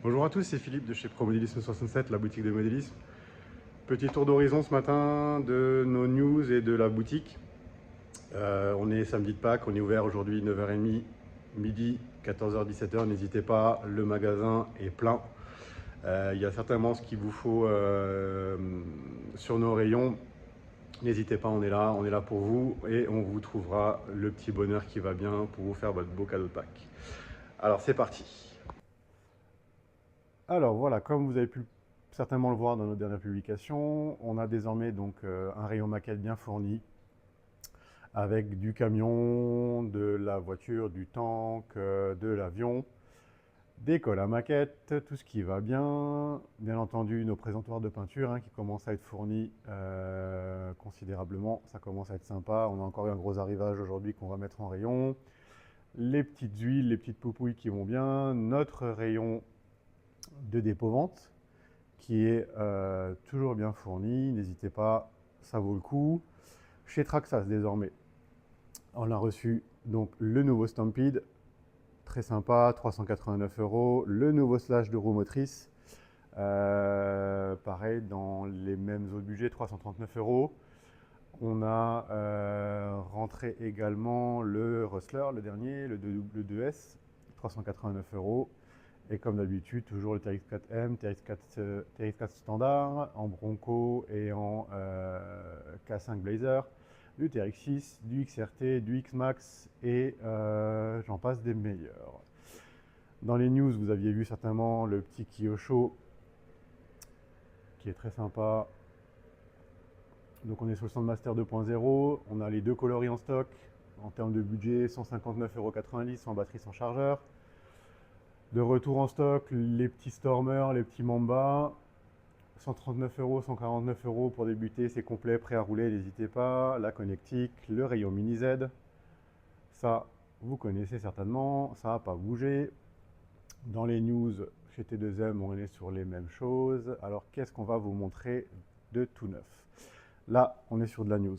Bonjour à tous, c'est Philippe de chez ProModélisme 67, la boutique de modélisme. Petit tour d'horizon ce matin de nos news et de la boutique. On est samedi de Pâques, on est ouvert aujourd'hui 9h30, midi, 14h, 17h. N'hésitez pas, le magasin est plein. Il y a certainement ce qu'il vous faut sur nos rayons. N'hésitez pas, on est là pour vous et on vous trouvera le petit bonheur qui va bien pour vous faire votre beau cadeau de Pâques. Alors c'est parti. Alors voilà, comme vous avez pu certainement le voir dans nos dernières publications, on a désormais donc un rayon maquette bien fourni avec du camion, de la voiture, du tank, de l'avion, des cols à maquette, tout ce qui va bien. Bien entendu, nos présentoirs de peinture qui commencent à être fournis considérablement. Ça commence à être sympa. On a encore eu un gros arrivage aujourd'hui qu'on va mettre en rayon. Les petites huiles, les petites poupouilles qui vont bien. Notre rayon de dépôt-vente qui est toujours bien fourni. N'hésitez pas, ça vaut le coup. Chez Traxas désormais, on a reçu donc le nouveau Stampede, très sympa, 389 €. Le nouveau Slash de roue motrice, pareil dans les mêmes autres budgets, 339 €. On a rentré également le Rustler, le dernier, le 2S, 389 €. Et comme d'habitude, toujours le TRX4M, TRX4 standard, en Bronco et en K5 Blazer, du TRX6, du XRT, du X-Max et j'en passe des meilleurs. Dans les news, vous aviez vu certainement le petit Kyosho qui est très sympa. Donc on est sur le Sandmaster 2.0, on a les deux coloris en stock. En termes de budget, 159,90 € sans batterie, sans chargeur. De retour en stock, les petits Stormer, les petits Mamba, 139 €, 149 € pour débuter, c'est complet, prêt à rouler, n'hésitez pas. La connectique, le rayon mini Z, ça vous connaissez certainement, ça n'a pas bougé. Dans les news, chez T2M, on est sur les mêmes choses. Alors qu'est-ce qu'on va vous montrer de tout neuf? Là, on est sur de la news.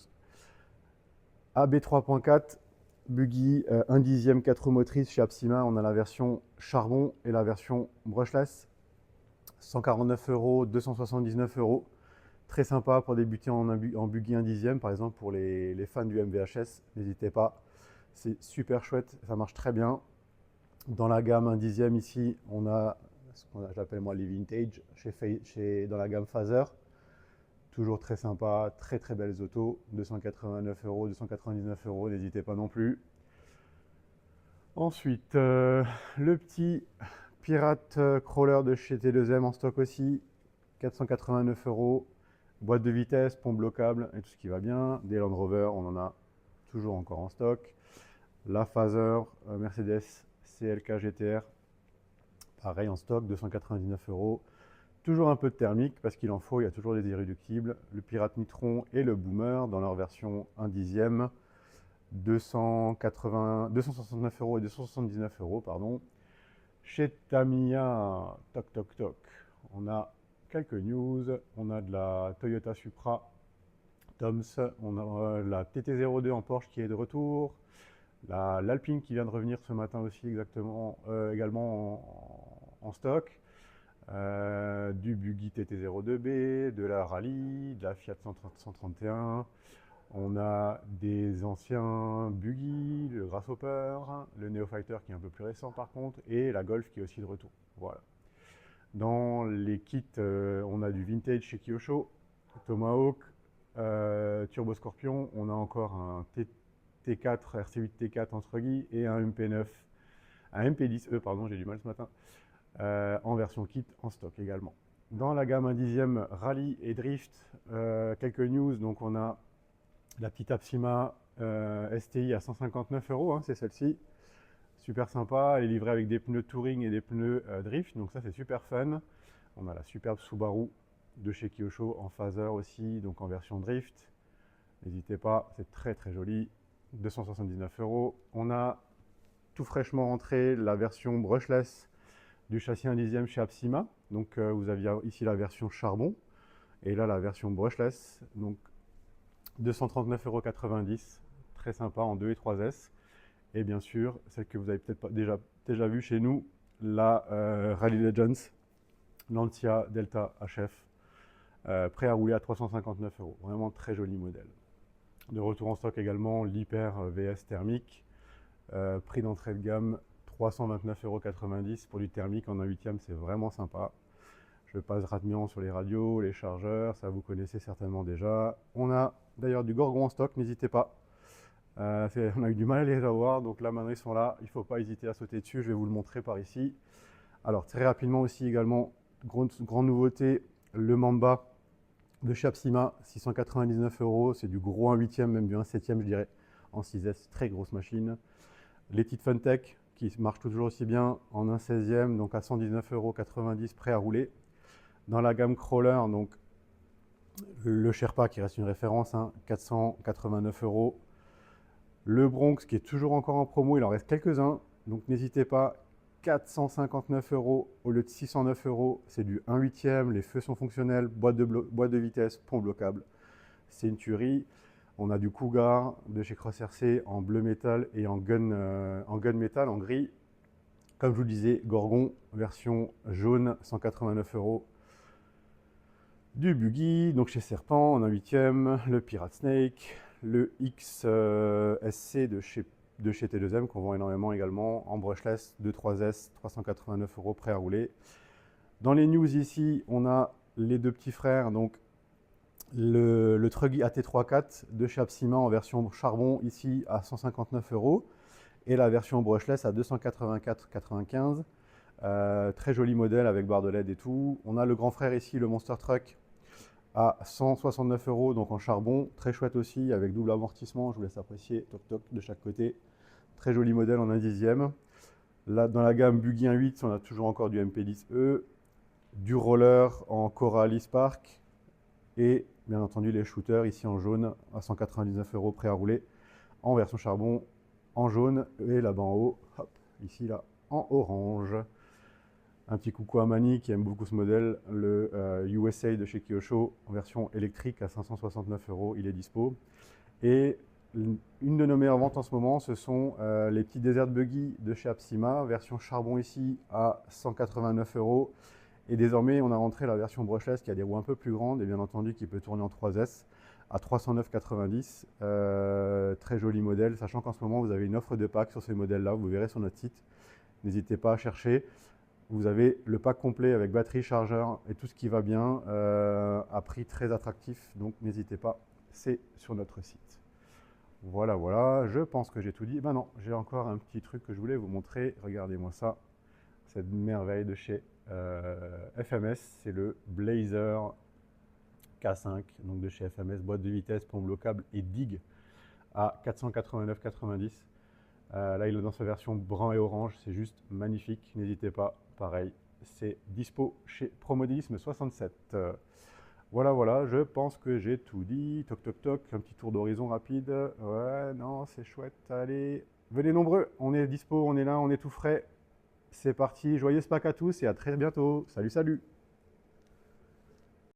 AB 3.4, buggy 1/10 4 roues motrices chez Apsima. On a la version charbon et la version brushless. 149 €, 279 €. Très sympa pour débuter en buggy 1/10, par exemple pour les fans du MVHS. N'hésitez pas, c'est super chouette, ça marche très bien. Dans la gamme 1/10 ici, on a ce que j'appelle moi les vintage dans la gamme Phaser. Toujours très sympa, très très belles autos, 289 €, 299 €, n'hésitez pas non plus. Ensuite, le petit Pirate Crawler de chez T2M en stock aussi, 489 €, boîte de vitesse, pompe bloquable et tout ce qui va bien. Des Land Rover, on en a toujours encore en stock. La Phaser Mercedes CLK GTR, pareil en stock, 299 €. Toujours un peu de thermique parce qu'il en faut, il y a toujours des irréductibles. Le Pirate Nitron et le Boomer dans leur version 1/10, 269 € et 279 €, pardon. Chez Tamiya, toc toc toc, on a quelques news. On a de la Toyota Supra Toms, on a la TT02 en Porsche qui est de retour, l'Alpine qui vient de revenir ce matin aussi également en stock. Du buggy TT02B, de la Rallye, de la Fiat 131. On a des anciens buggy, le Grasshopper, le Neofighter qui est un peu plus récent par contre, et la Golf qui est aussi de retour. Voilà. Dans les kits, on a du vintage chez Kyosho, Tomahawk, Turbo Scorpion. On a encore un T4, RC8 T4 entre guillemets, et un MP9, un MP10E, pardon, j'ai du mal ce matin. En version kit en stock également. Dans la gamme 1/10 Rallye et Drift, quelques news. Donc on a la petite Apsima STI à 159 €, c'est celle-ci. Super sympa, elle est livrée avec des pneus Touring et des pneus Drift, donc ça c'est super fun. On a la superbe Subaru de chez Kyosho en Phaser aussi, donc en version Drift. N'hésitez pas, c'est très très joli. 279 €. On a tout fraîchement rentré la version brushless du châssis 1/10 chez Apsima. Donc vous aviez ici la version charbon et là la version brushless. Donc 239,90 €, très sympa en 2 et 3S. Et bien sûr, celle que vous avez peut-être déjà vue chez nous, la Rally Legends Lancia Delta HF, prêt à rouler à 359 euros. Vraiment très joli modèle. De retour en stock également l'Hyper VS thermique, prix d'entrée de gamme 329,90 euros pour du thermique en 1/8e, c'est vraiment sympa. Je passe rapidement sur les radios, les chargeurs, ça vous connaissez certainement déjà. On a d'ailleurs du Gorgon en stock, n'hésitez pas. On a eu du mal à les avoir, donc là maintenant ils sont là, il ne faut pas hésiter à sauter dessus, je vais vous le montrer par ici. Alors très rapidement aussi également, grande nouveauté, le Mamba de chez Apsima, 699 euros, c'est du gros 1/8e, même du 1/7e je dirais, en 6S, très grosse machine. Les petites Funtech qui marchent toujours aussi bien en 1/16e, donc à 119,90 euros, prêt à rouler. Dans la gamme Crawler, donc le Sherpa qui reste une référence, 489 euros. Le Bronx qui est toujours encore en promo, il en reste quelques-uns, donc n'hésitez pas, 459 euros au lieu de 609 euros, c'est du 1/8e, les feux sont fonctionnels, boîte de vitesse, pont bloquable, c'est une tuerie. On a du Cougar de chez Cross RC en bleu métal et en gun métal, en gris. Comme je vous le disais, Gorgon, version jaune, 189 euros. Du Buggy, donc chez Serpent en 1/8e, le Pirate Snake, le XSC de chez T2M qu'on vend énormément également, en brushless, 2.3S, 389 euros, prêt à rouler. Dans les news ici, on a les deux petits frères, donc le Truggy AT34 de chez Apsima en version charbon ici à 159 euros et la version brushless à 284,95. Très joli modèle avec barre de LED et tout. On a le grand frère ici, le Monster Truck à 169 euros, donc en charbon. Très chouette aussi avec double amortissement. Je vous laisse apprécier, toc toc de chaque côté. Très joli modèle en 1/10e. Là, dans la gamme Buggy 1.8, on a toujours encore du MP10E, du roller en Coralie Spark et bien entendu les shooters ici en jaune à 199 euros, prêt à rouler en version charbon en jaune et là-bas en haut, hop, ici là en orange. Un petit coucou à Mani qui aime beaucoup ce modèle, le USA de chez Kyosho en version électrique à 569 euros, il est dispo. Et une de nos meilleures ventes en ce moment, ce sont les petits Desert Buggy de chez Apsima, version charbon ici à 189 euros. Et désormais, on a rentré la version brushless qui a des roues un peu plus grandes et bien entendu qui peut tourner en 3S à 309,90. Très joli modèle, sachant qu'en ce moment, vous avez une offre de pack sur ces modèles-là, vous verrez sur notre site. N'hésitez pas à chercher. Vous avez le pack complet avec batterie, chargeur et tout ce qui va bien à prix très attractif. Donc n'hésitez pas, c'est sur notre site. Voilà, voilà, je pense que j'ai tout dit. Ben non, j'ai encore un petit truc que je voulais vous montrer. Regardez-moi ça, cette merveille de chez FMS. C'est le Blazer K5, donc de chez FMS, boîte de vitesse, pont bloquable et digue à 489,90. Là, il est dans sa version brun et orange, c'est juste magnifique. N'hésitez pas, pareil, c'est dispo chez Promodélisme 67. Voilà, voilà, je pense que j'ai tout dit. Toc, toc, toc, un petit tour d'horizon rapide. Ouais, non, c'est chouette. Allez, venez nombreux, on est dispo, on est là, on est tout frais. C'est parti, joyeuse Pâques à tous et à très bientôt. Salut, salut!